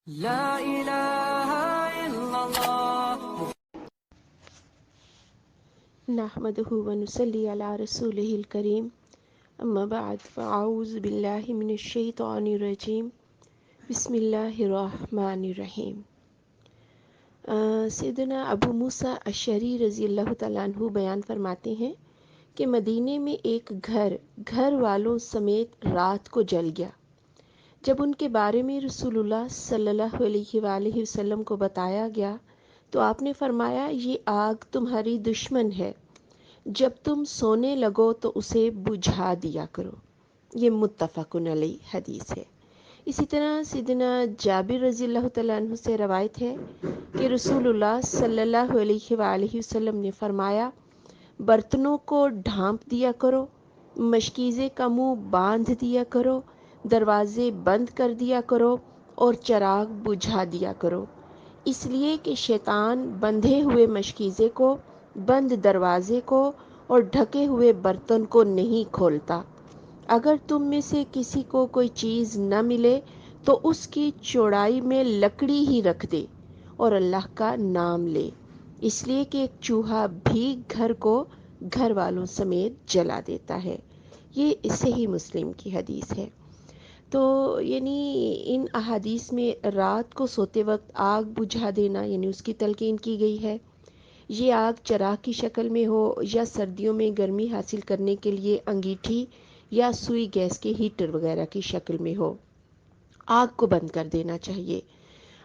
لا الہ الا اللہ نحمده ونصلي على رسوله الكريم اما بعد فاعوذ باللہ من الشیطان الرجیم بسم اللہ الرحمن الرحیم۔ سیدنا ابو موسیٰ اشعری رضی اللہ تعالیٰ عنہ بیان فرماتے ہیں کہ مدینے میں ایک گھر والوں سمیت رات کو جل گیا۔ جب ان کے بارے میں رسول اللہ صلی اللہ علیہ وآلہ وسلم کو بتایا گیا تو آپ نے فرمایا، یہ آگ تمہاری دشمن ہے، جب تم سونے لگو تو اسے بجھا دیا کرو۔ یہ متفق علیہ حدیث ہے۔ اسی طرح سیدنا جابر رضی اللہ تعالیٰ عنہ سے روایت ہے کہ رسول اللہ صلی اللہ علیہ وآلہ وسلم نے فرمایا، برتنوں کو ڈھانپ دیا کرو، مشکیزے کا منہ باندھ دیا کرو، دروازے بند کر دیا کرو اور چراغ بجھا دیا کرو، اس لیے کہ شیطان بندھے ہوئے مشکیزے کو، بند دروازے کو اور ڈھکے ہوئے برتن کو نہیں کھولتا۔ اگر تم میں سے کسی کو کوئی چیز نہ ملے تو اس کی چوڑائی میں لکڑی ہی رکھ دے اور اللہ کا نام لے، اس لیے کہ ایک چوہا بھی گھر کو گھر والوں سمیت جلا دیتا ہے۔ یہ صحیح مسلم کی حدیث ہے۔ تو یعنی ان احادیث میں رات کو سوتے وقت آگ بجھا دینا یعنی اس کی تلقین کی گئی ہے۔ یہ آگ چراغ کی شکل میں ہو یا سردیوں میں گرمی حاصل کرنے کے لیے انگیٹھی یا سوئی گیس کے ہیٹر وغیرہ کی شکل میں ہو، آگ کو بند کر دینا چاہیے۔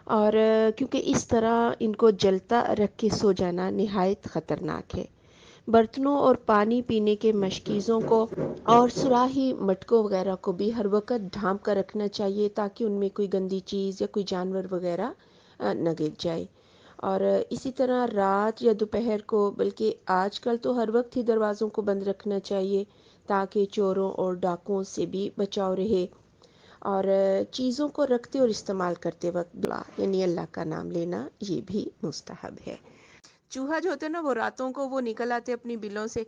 اور کیونکہ اس طرح ان کو جلتا رکھ کے سو جانا نہایت خطرناک ہے۔ برتنوں اور پانی پینے کے مشکیزوں کو اور سراہی مٹکوں وغیرہ کو بھی ہر وقت ڈھانپ کر رکھنا چاہیے تاکہ ان میں کوئی گندی چیز یا کوئی جانور وغیرہ نہ گر جائے۔ اور اسی طرح رات یا دوپہر کو، بلکہ آج کل تو ہر وقت ہی دروازوں کو بند رکھنا چاہیے تاکہ چوروں اور ڈاکوؤں سے بھی بچاؤ رہے۔ اور چیزوں کو رکھتے اور استعمال کرتے وقت یعنی اللہ کا نام لینا یہ بھی مستحب ہے۔ چوہا جو ہوتا ہے نا، وہ راتوں کو وہ نکل آتے اپنی بلوں سے،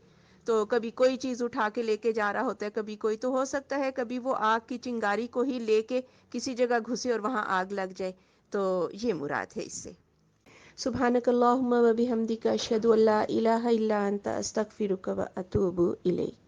تو کبھی کوئی چیز اٹھا کے لے کے جا رہا ہوتا ہے، کبھی کوئی، تو ہو سکتا ہے کبھی وہ آگ کی چنگاری کو ہی لے کے کسی جگہ گھسے اور وہاں آگ لگ جائے، تو یہ مراد ہے اس سے۔ سبحانک اللہم و بحمدک اشہد ان لا الہ الا انت استغفرک و اتوب الیک۔